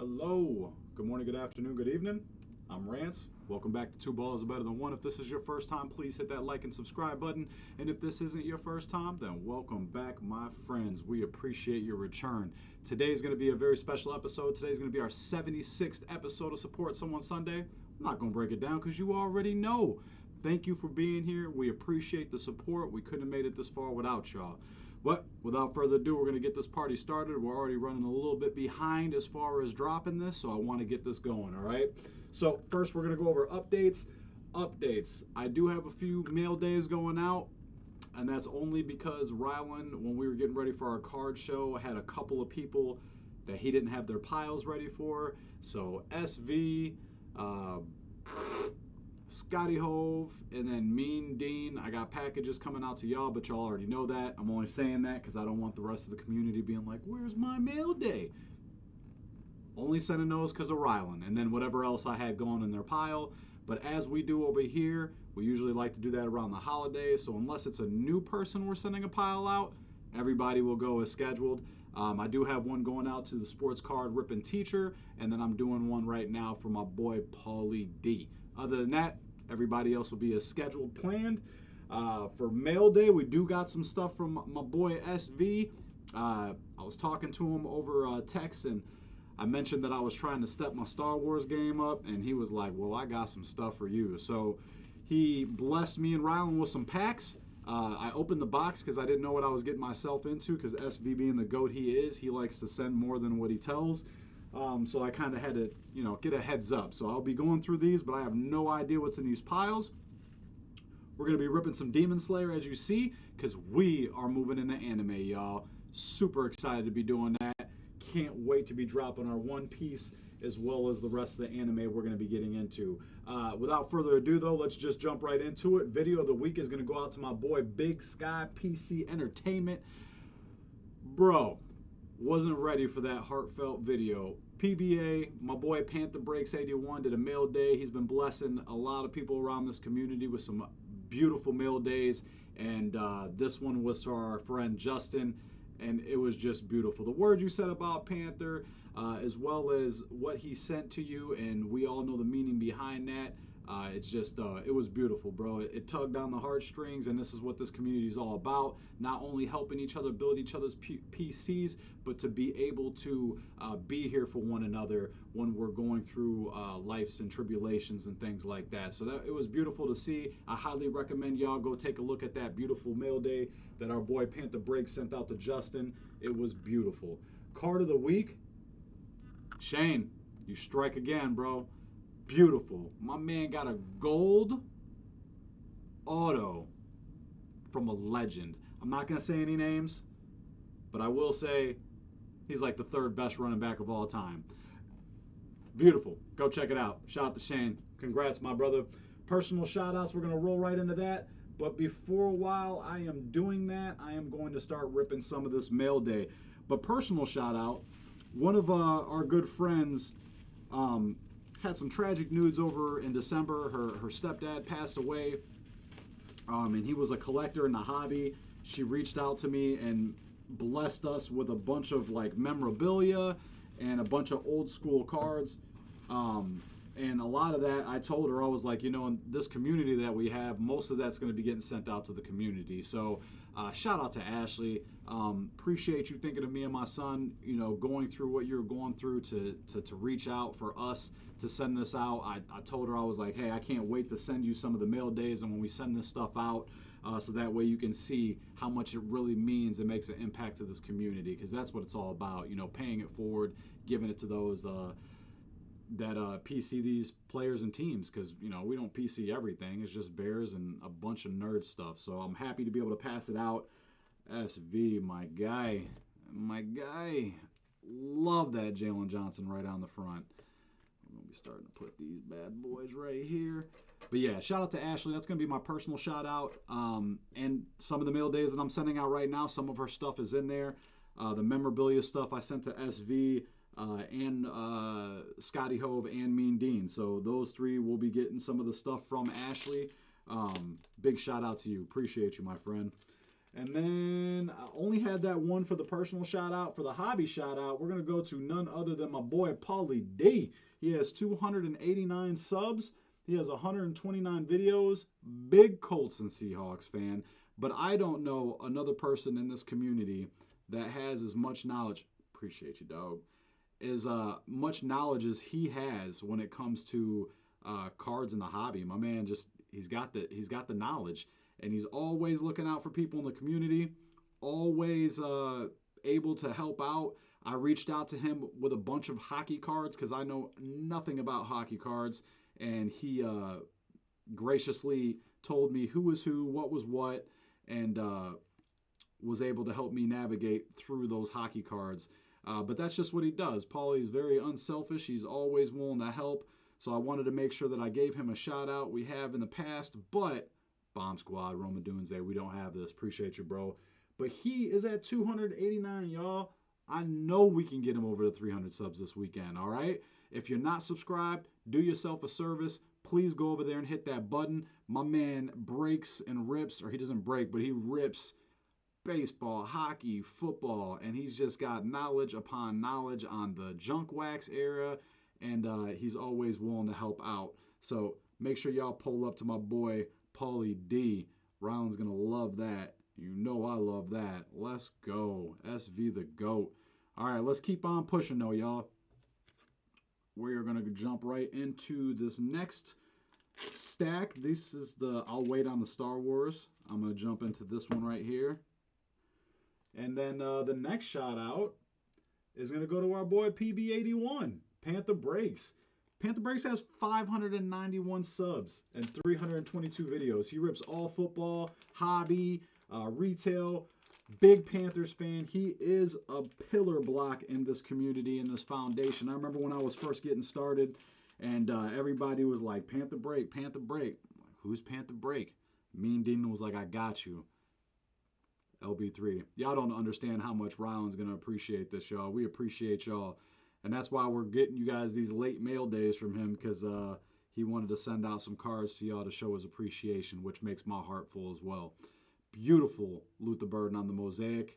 Hello. Good morning, good afternoon, good evening. I'm Rance. Welcome back to Two Balls Are Better Than One. If this is your first time, please hit that like and subscribe button. And if this isn't your first time, then welcome back, my friends. We appreciate your return. Today's going to be a very special episode. Today's going to be our 76th episode of Support Someone Sunday. I'm not going to break it down because you already know. Thank you for being here. We appreciate the support. We couldn't have made it this far without y'all. But without further ado, we're going to get this party started. We're already running a little bit behind as far as dropping this, so I want to get this going, all right? So first, we're going to go over updates. Updates. I do have a few mail days going out, and that's only because Rylan, when we were getting ready for our card show, had a couple of people that he didn't have their piles ready for. So SV, Scotty Hove, and then Mean Dean. I got packages coming out to y'all, but y'all already know that. I'm only saying that because I don't want the rest of the community being like, where's my mail day? Only sending those because of Rylan, and then whatever else I had going in their pile. But as we do over here, we usually like to do that around the holidays. So unless it's a new person we're sending a pile out, everybody will go as scheduled. I do have one going out to the sports card ripping teacher, and then I'm doing one right now for my boy Paulie D. Other than that, everybody else will be as scheduled, planned. For mail day, we do got some stuff from my boy SV. I was talking to him over text, and I mentioned that I was trying to step my Star Wars game up, and he was like, well, I got some stuff for you. So he blessed me and Rylan with some packs. I opened the box because I didn't know what I was getting myself into, because SV being the GOAT he is, he likes to send more than what he tells. So I kind of had to, get a heads up. So I'll be going through these, but I have no idea what's in these piles. We're going to be ripping some Demon Slayer, as you see, because we are moving into anime, y'all. Super excited to be doing that. Can't wait to be dropping our One Piece as well as the rest of the anime we're going to be getting into. Without further ado, though, let's just jump right into it. Video of the week is going to go out to my boy Big Sky PC Entertainment. Bro, wasn't ready for that heartfelt video. PBA, my boy Panther Breaks 81 did a mail day. He's been blessing a lot of people around this community with some beautiful mail days, and this one was to our friend Justin, and it was just beautiful. The words you said about Panther, as well as what he sent to you, and we all know the meaning behind that. It's just, it was beautiful, bro. It tugged on the heartstrings, and this is what this community is all about. Not only helping each other build each other's PCs, but to be able to be here for one another when we're going through life's and tribulations and things like that. So it was beautiful to see. I highly recommend y'all go take a look at that beautiful mail day that our boy Panther Break sent out to Justin. It was beautiful. Card of the week, Shane, you strike again, bro. Beautiful. My man got a gold auto from a legend. I'm not going to say any names, but I will say he's like the third best running back of all time. Beautiful. Go check it out. Shout out to Shane. Congrats, my brother. Personal shout outs. We're going to roll right into that. But before while I am doing that, I am going to start ripping some of this mail day. But personal shout out, one of our good friends um, had some tragic news over in December. Her stepdad passed away, and he was a collector in the hobby. She reached out to me and blessed us with a bunch of like memorabilia and a bunch of old school cards. And a lot of that, I told her, I was like, in this community that we have, most of that's going to be getting sent out to the community. So shout out to Ashley. Appreciate you thinking of me and my son, going through what you're going through to reach out for us to send this out. I told her, I was like, hey, I can't wait to send you some of the mail days and when we send this stuff out, so that way you can see how much it really means and makes an impact to this community, because that's what it's all about, paying it forward, giving it to those that PC these players and teams, because we don't PC everything. It's just bears and a bunch of nerd stuff. So I'm happy to be able to pass it out. SV, my guy, love that Jalen Johnson right on the front. I'm gonna be starting to put these bad boys right here. But yeah, shout out to Ashley. That's gonna be my personal shout out. And some of the mail days that I'm sending out right now, some of her stuff is in there. The memorabilia stuff I sent to SV, and Scotty Hove and Mean Dean. So those three will be getting some of the stuff from Ashley. Big shout out to you. Appreciate you, my friend. And then I only had that one for the personal shout out. For the hobby shout out, we're going to go to none other than my boy Paulie D. He has 289 subs. He has 129 videos. Big Colts and Seahawks fan. But I don't know another person in this community that has as much knowledge. Appreciate you, dog. As much knowledge as he has when it comes to cards in the hobby. My man just he's got the knowledge, and he's always looking out for people in the community. Always able to help out. I reached out to him with a bunch of hockey cards because I know nothing about hockey cards, and he graciously told me who was who, what was what, and was able to help me navigate through those hockey cards. But that's just what he does. Paulie's very unselfish. He's always willing to help. So I wanted to make sure that I gave him a shout out. We have in the past, but Bomb Squad, Roman Dunze, we don't have this. Appreciate you, bro. But he is at 289, y'all. I know we can get him over to 300 subs this weekend, all right? If you're not subscribed, do yourself a service. Please go over there and hit that button. My man breaks and rips, or he doesn't break, but he rips baseball, hockey, football, and he's just got knowledge upon knowledge on the junk wax era, and he's always willing to help out. So make sure y'all pull up to my boy Paulie D. Ryland's gonna love that. You know I love that. Let's go. SV the GOAT. All right, let's keep on pushing though, y'all. We are gonna jump right into this next stack. This is the I'll wait on the Star Wars. I'm gonna jump into this one right here. And then the next shout out is going to go to our boy PB81, Panther Breaks. Panther Breaks has 591 subs and 322 videos. He rips all football, hobby, retail. Big Panthers fan. He is a pillar block in this community, in this foundation. I remember when I was first getting started and everybody was like, Panther Break, Panther Break. I'm like, who's Panther Break? Mean Demon was like, I got you. LB3. Y'all don't understand how much Ryland's going to appreciate this, y'all. We appreciate y'all. And that's why we're getting you guys these late mail days from him, because he wanted to send out some cards to y'all to show his appreciation, which makes my heart full as well. Beautiful Luther Burden on the mosaic.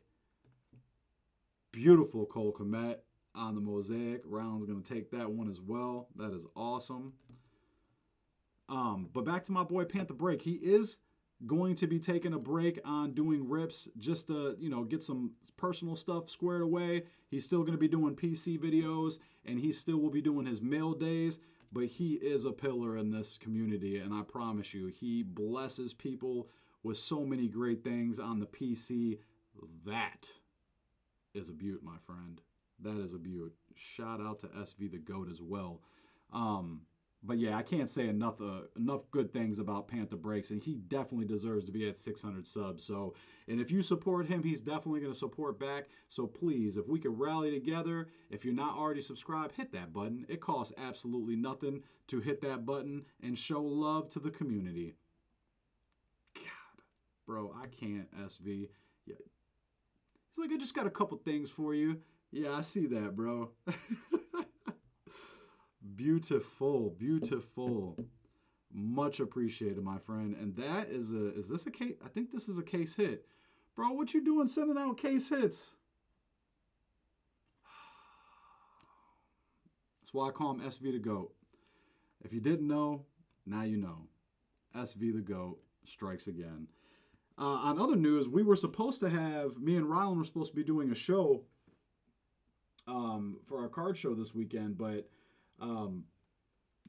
Beautiful Cole Komet on the mosaic. Ryland's going to take that one as well. That is awesome. But back to my boy Panther Break. He is going to be taking a break on doing rips just to, get some personal stuff squared away. He's still going to be doing PC videos, and he still will be doing his mail days, but he is a pillar in this community, and I promise you, he blesses people with so many great things on the PC. That is a beaut, my friend. That is a beaut. Shout out to SV the GOAT as well. But yeah, I can't say enough good things about Panther Breaks, and he definitely deserves to be at 600 subs. So, and if you support him, he's definitely going to support back. So please, if we could rally together, if you're not already subscribed, hit that button. It costs absolutely nothing to hit that button and show love to the community. God, bro, I can't, SV. Yeah. He's like, I just got a couple things for you. Yeah, I see that, bro. Beautiful, beautiful. Much appreciated, my friend. And that is this a case? I think this is a case hit. Bro, what you doing sending out case hits? That's why I call him SV the GOAT. If you didn't know, now you know. SV the GOAT strikes again. On other news, we were supposed to have, me and Ryland were supposed to be doing a show for our card show this weekend, but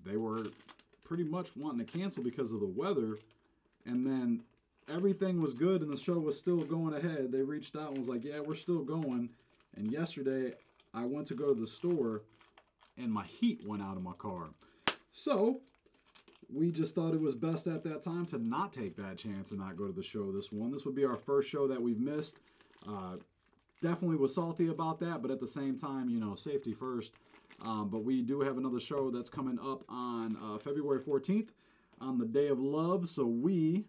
they were pretty much wanting to cancel because of the weather. And then everything was good and the show was still going ahead. They reached out and was like, yeah, we're still going. And yesterday I went to go to the store and my heat went out of my car. So we just thought it was best at that time to not take that chance and not go to the show this one. This would be our first show that we've missed. Definitely was salty about that, but at the same time, safety first. But we do have another show that's coming up on February 14th on the Day of Love. So we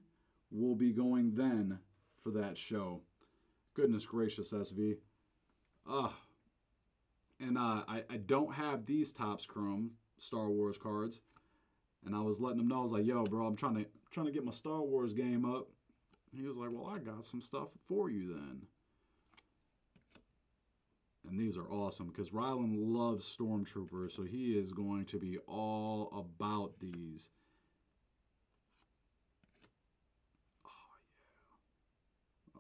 will be going then for that show. Goodness gracious, SV. And I don't have these Topps Chrome Star Wars cards. And I was letting them know, I was like, yo, bro, I'm trying to get my Star Wars game up. He was like, well, I got some stuff for you then. And these are awesome because Rylan loves Stormtroopers, so he is going to be all about these.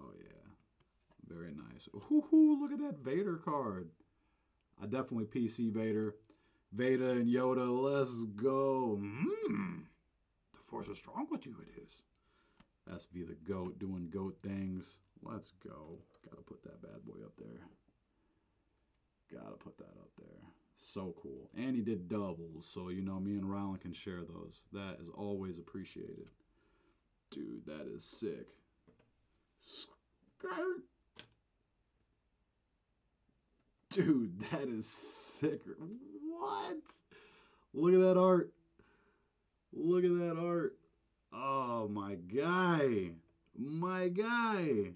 Oh, yeah. Very nice. Ooh, look at that Vader card. I definitely PC Vader. Vader and Yoda, let's go. The Force is strong with you, it is. SV the GOAT doing GOAT things. Let's go. Gotta put that bad boy up there. Gotta put that up there. So cool. And he did doubles, so you know me and Rylan can share those. That is always appreciated. Dude, that is sick. Skirt. Dude, that is sick. What? Look at that art. Look at that art. Oh, my guy. My guy.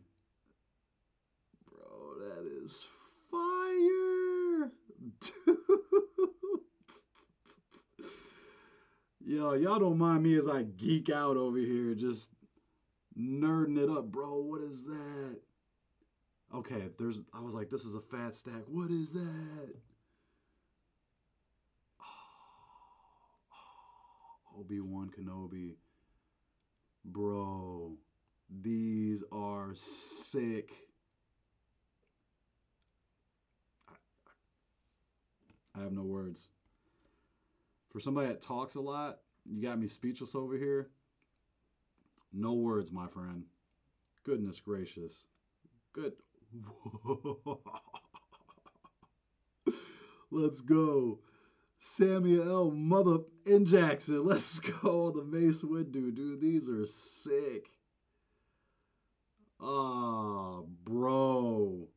Bro, that is fire. Dude. Yo, y'all don't mind me as I geek out over here, just nerding it up, bro. What is that? Okay, I was like, this is a fat stack. What is that? Obi-Wan Kenobi. Bro, these are sick. I have no words. For somebody that talks a lot, you got me speechless over here. No words, my friend. Goodness gracious. Good. Let's go. Samuel L. Mother in Jackson. Let's go. The Mace Windu, dude. These are sick. Ah, bro.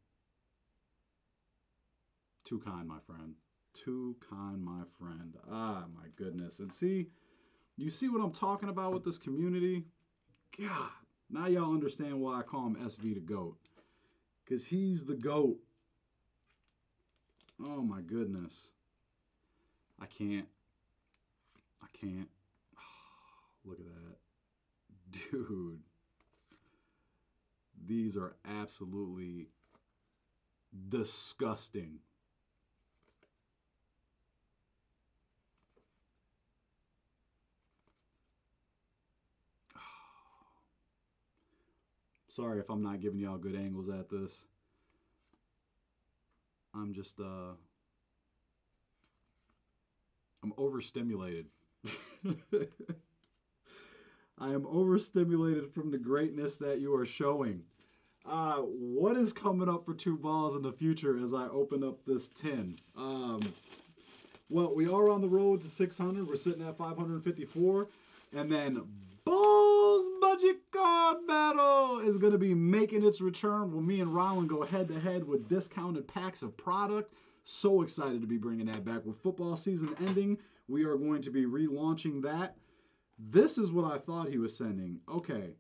Too kind, my friend. Too kind, my friend. Ah, my goodness. And see, you see what I'm talking about with this community? God. Now y'all understand why I call him SV the GOAT. Because he's the GOAT. Oh, my goodness. I can't. I can't. Look at that. Dude. These are absolutely disgusting. Sorry if I'm not giving y'all good angles at this. I'm just I'm overstimulated. I am overstimulated from the greatness that you are showing. What is coming up for two balls in the future as I open up this tin? Well, we are on the road to 600. We're sitting at 554. And then Balls Budget Card Battle is going to be making its return when me and Rylan go head-to-head with discounted packs of product. So excited to be bringing that back. With football season ending, we are going to be relaunching that. This is what I thought he was sending. Okay,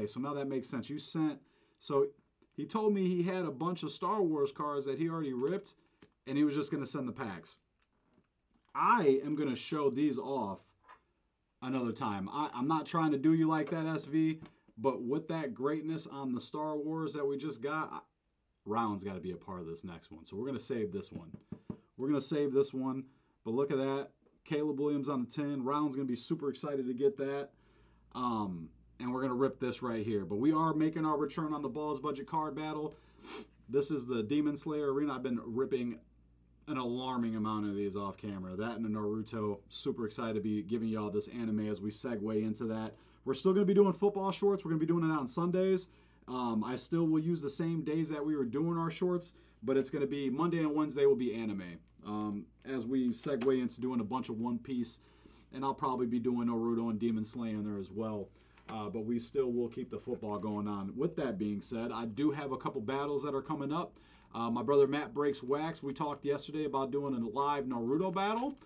so now that makes sense. You sent... So he told me he had a bunch of Star Wars cards that he already ripped, and he was just going to send the packs. I am going to show these off another time. I'm not trying to do you like that, SV, but with that greatness on the Star Wars that we just got, Round's got to be a part of this next one. So we're going to save this one. We're going to save this one, but look at that. Caleb Williams on the 10. Round's going to be super excited to get that. And we're going to rip this right here. But we are making our return on the Balls Budget Card Battle. This is the Demon Slayer Arena. I've been ripping an alarming amount of these off camera. That and the Naruto. Super excited to be giving y'all this anime as we segue into that. We're still going to be doing football shorts. We're going to be doing it on Sundays. I still will use the same days that we were doing our shorts, but it's going to be Monday and Wednesday will be anime. As we segue into doing a bunch of One Piece, and I'll probably be doing Naruto and Demon Slayer in there as well. But we still will keep the football going on. With that being said, I do have a couple battles that are coming up. My brother Matt Breaks Wax, we talked yesterday about doing a live Naruto battle.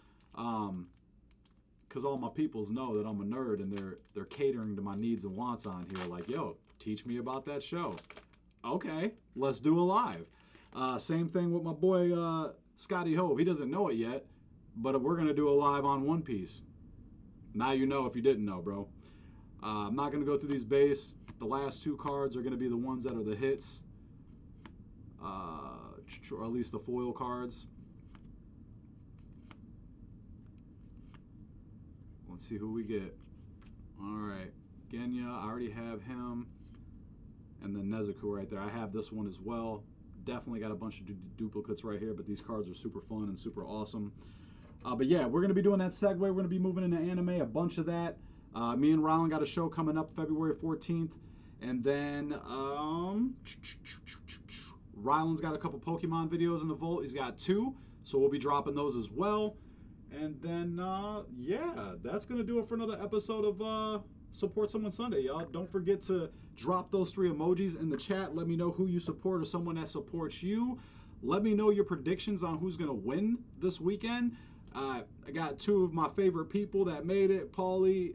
Because all my peoples know that I'm a nerd and they're catering to my needs and wants on here. Like, yo, teach me about that show. Okay, let's do a live. Same thing with my boy Scotty Hove. He doesn't know it yet, but we're going to do a live on One Piece. Now you know if you didn't know, bro. I'm not going to go through these base. The last two cards are going to be the ones that are the hits, or at least the foil cards. Let's see who we get. All right, Genya, I already have him. And then Nezuko right there. I have this one as well. Definitely got a bunch of duplicates right here, but these cards are super fun and super awesome. But yeah, we're going to be doing that segue. We're going to be moving into anime, a bunch of that. Me and Rylan got a show coming up February 14th. And then Rylan's got a couple Pokemon videos in the vault. He's got 2, so we'll be dropping those as well. And then, yeah, that's going to do it for another episode of Support Someone Sunday, y'all. Don't forget to drop those 3 emojis in the chat. Let me know who you support or someone that supports you. Let me know your predictions on who's going to win this weekend. I got 2 of my favorite people that made it. Paulie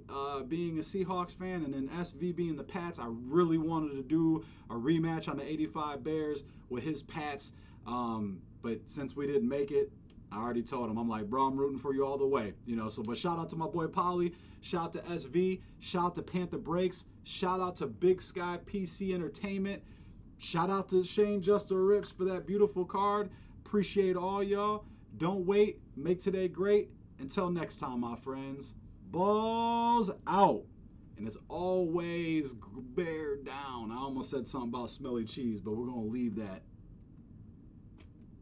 being a Seahawks fan, and then SV being the Pats. I really wanted to do a rematch on the 85 Bears with his Pats, but since we didn't make it, I already told him, I'm like, bro, I'm rooting for you all the way, you know. So, but shout out to my boy Polly, shout out to SV, shout out to Panther Breaks, shout out to Big Sky PC Entertainment, shout out to Shane Juster Rips for that beautiful card. Appreciate all y'all. Don't wait, make today great. Until next time, my friends, balls out. And it's always bear down. I almost said something about smelly cheese, but we're gonna leave that.